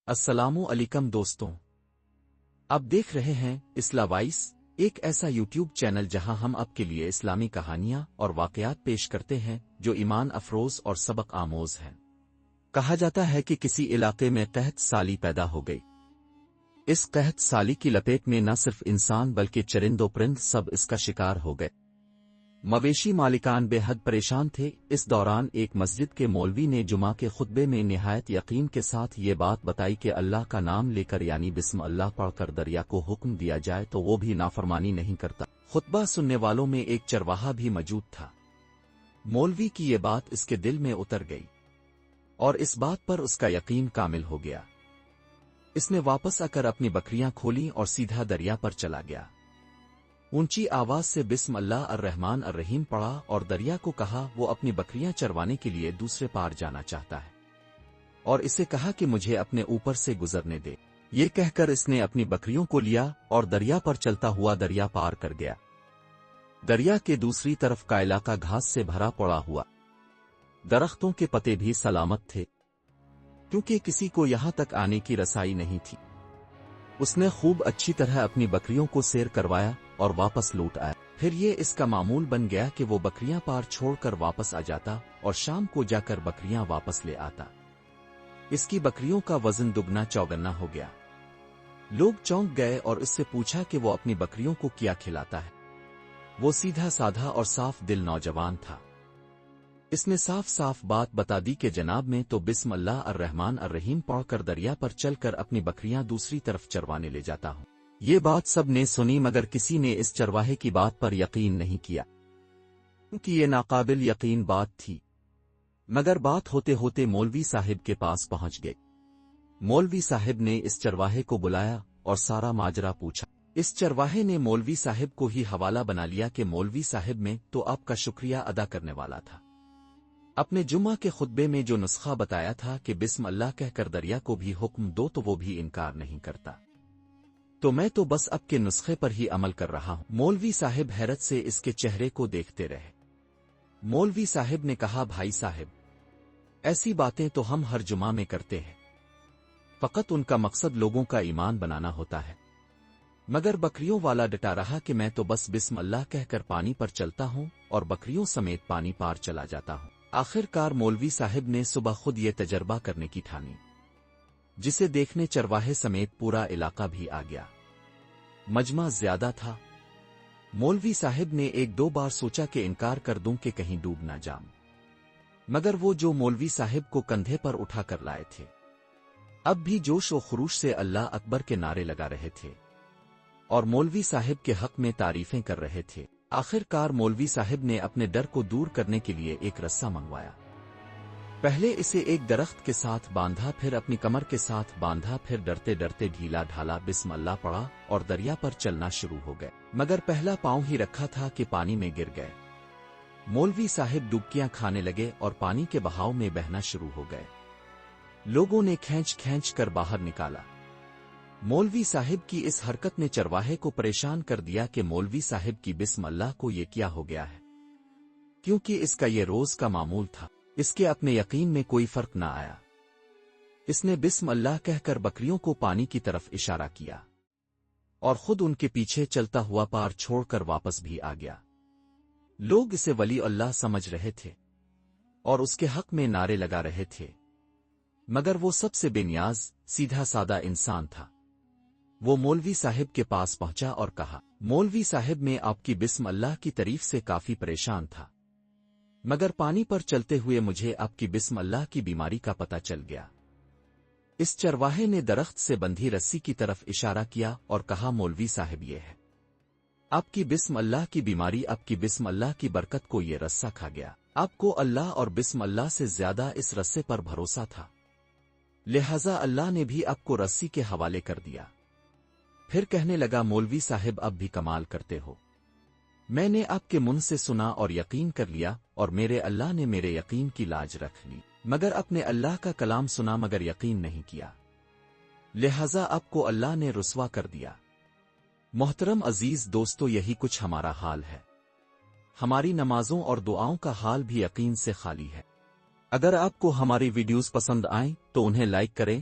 السلام علیکم دوستوں، آپ دیکھ رہے ہیں اسلام وائس، ایک ایسا یوٹیوب چینل جہاں ہم آپ کے لیے اسلامی کہانیاں اور واقعات پیش کرتے ہیں جو ایمان افروز اور سبق آموز ہیں۔ کہا جاتا ہے کہ کسی علاقے میں قحط سالی پیدا ہو گئی۔ اس قحط سالی کی لپیٹ میں نہ صرف انسان بلکہ چرند و پرند سب اس کا شکار ہو گئے۔ مویشی مالکان بے حد پریشان تھے۔ اس دوران ایک مسجد کے مولوی نے جمعہ کے خطبے میں نہایت یقین کے ساتھ یہ بات بتائی کہ اللہ کا نام لے کر یعنی بسم اللہ پڑھ کر دریا کو حکم دیا جائے تو وہ بھی نافرمانی نہیں کرتا۔ خطبہ سننے والوں میں ایک چرواہا بھی موجود تھا۔ مولوی کی یہ بات اس کے دل میں اتر گئی اور اس بات پر اس کا یقین کامل ہو گیا۔ اس نے واپس آ کر اپنی بکریاں کھولیں اور سیدھا دریا پر چلا گیا۔ اونچی آواز سے بسم اللہ الرحمن الرحیم پڑھا اور دریا کو کہا وہ اپنی بکریاں چروانے کے لیے دوسرے پار جانا چاہتا ہے، اور اسے کہا کہ مجھے اپنے اوپر سے گزرنے دے۔ یہ کہہ کر اس نے اپنی بکریوں کو لیا اور دریا پر چلتا ہوا دریا پار کر گیا۔ دریا کے دوسری طرف کا علاقہ گھاس سے بھرا پڑا ہوا، درختوں کے پتے بھی سلامت تھے کیونکہ کسی کو یہاں تک آنے کی رسائی نہیں تھی۔ اس نے خوب اچھی طرح اپنی بکریوں کو سیر کروایا اور واپس لوٹ آیا۔ پھر یہ اس کا معمول بن گیا کہ وہ بکریاں پار چھوڑ کر واپس آ جاتا اور شام کو جا کر بکریاں واپس لے آتا۔ اس کی بکریوں کا وزن دگنا چوگنا ہو گیا۔ لوگ چونک گئے اور اس سے پوچھا کہ وہ اپنی بکریوں کو کیا کھلاتا ہے۔ وہ سیدھا سادھا اور صاف دل نوجوان تھا۔ اس نے صاف صاف بات بتا دی کہ جناب میں تو بسم اللہ الرحمن الرحیم پڑھ کر دریا پر چل کر اپنی بکریاں دوسری طرف چروانے لے جاتا ہوں۔ یہ بات سب نے سنی مگر کسی نے اس چرواہے کی بات پر یقین نہیں کیا کیونکہ یہ ناقابل یقین بات تھی۔ مگر بات ہوتے ہوتے مولوی صاحب کے پاس پہنچ گئے۔ مولوی صاحب نے اس چرواہے کو بلایا اور سارا ماجرا پوچھا۔ اس چرواہے نے مولوی صاحب کو ہی حوالہ بنا لیا کہ مولوی صاحب میں تو آپ کا شکریہ ادا کرنے والا تھا۔ اپنے جمعہ کے خطبے میں جو نسخہ بتایا تھا کہ بسم اللہ کہہ کر دریا کو بھی حکم دو تو وہ بھی انکار نہیں کرتا، تو میں تو بس اب کے نسخے پر ہی عمل کر رہا ہوں۔ مولوی صاحب حیرت سے اس کے چہرے کو دیکھتے رہے۔ مولوی صاحب نے کہا بھائی صاحب، ایسی باتیں تو ہم ہر جمعہ میں کرتے ہیں، فقط ان کا مقصد لوگوں کا ایمان بنانا ہوتا ہے۔ مگر بکریوں والا ڈٹا رہا کہ میں تو بس بسم اللہ کہہ کر پانی پر چلتا ہوں اور بکریوں سمیت پانی پار چلا جاتا ہوں۔ آخر کار مولوی صاحب نے صبح خود یہ تجربہ کرنے کی ٹھانی، جسے دیکھنے چرواہے سمیت پورا علاقہ بھی آ گیا۔ مجمع زیادہ تھا۔ مولوی صاحب نے ایک دو بار سوچا کہ انکار کر دوں کہ کہیں ڈوب نہ جاؤں، مگر وہ جو مولوی صاحب کو کندھے پر اٹھا کر لائے تھے اب بھی جوش و خروش سے اللہ اکبر کے نعرے لگا رہے تھے اور مولوی صاحب کے حق میں تعریفیں کر رہے تھے۔ آخر کار مولوی صاحب نے اپنے ڈر کو دور کرنے کے لیے ایک رسہ منگوایا۔ پہلے اسے ایک درخت کے ساتھ باندھا، پھر اپنی کمر کے ساتھ باندھا، پھر ڈرتے ڈرتے ڈھیلا ڈھالا بسم اللہ پڑھا اور دریا پر چلنا شروع ہو گئے۔ مگر پہلا پاؤں ہی رکھا تھا کہ پانی میں گر گئے۔ مولوی صاحب ڈبکیاں کھانے لگے اور پانی کے بہاؤ میں بہنا شروع ہو گئے۔ لوگوں نے کھینچ کھینچ کر باہر نکالا۔ مولوی صاحب کی اس حرکت نے چرواہے کو پریشان کر دیا کہ مولوی صاحب کی بسم اللہ کو یہ کیا ہو گیا ہے، کیونکہ اس کا یہ روز کا معمول تھا۔ اس کے اپنے یقین میں کوئی فرق نہ آیا۔ اس نے بسم اللہ کہہ کر بکریوں کو پانی کی طرف اشارہ کیا اور خود ان کے پیچھے چلتا ہوا پار چھوڑ کر واپس بھی آ گیا۔ لوگ اسے ولی اللہ سمجھ رہے تھے اور اس کے حق میں نعرے لگا رہے تھے، مگر وہ سب سے بے نیاز سیدھا سادہ انسان تھا۔ وہ مولوی صاحب کے پاس پہنچا اور کہا، مولوی صاحب میں آپ کی بسم اللہ کی تعریف سے کافی پریشان تھا، مگر پانی پر چلتے ہوئے مجھے آپ کی بسم اللہ کی بیماری کا پتہ چل گیا۔ اس چرواہے نے درخت سے بندھی رسی کی طرف اشارہ کیا اور کہا، مولوی صاحب یہ ہے آپ کی بسم اللہ کی بیماری، آپ کی بسم اللہ کی برکت کو یہ رسہ کھا گیا۔ آپ کو اللہ اور بسم اللہ سے زیادہ اس رسے پر بھروسہ تھا، لہذا اللہ نے بھی آپ کو رسی کے حوالے کر دیا۔ پھر کہنے لگا، مولوی صاحب اب بھی کمال کرتے ہو، میں نے آپ کے منہ سے سنا اور یقین کر لیا اور میرے اللہ نے میرے یقین کی لاج رکھ لی، مگر اپنے اللہ کا کلام سنا مگر یقین نہیں کیا، لہذا آپ کو اللہ نے رسوا کر دیا۔ محترم عزیز دوستو، یہی کچھ ہمارا حال ہے۔ ہماری نمازوں اور دعاؤں کا حال بھی یقین سے خالی ہے۔ اگر آپ کو ہماری ویڈیوز پسند آئیں تو انہیں لائک کریں،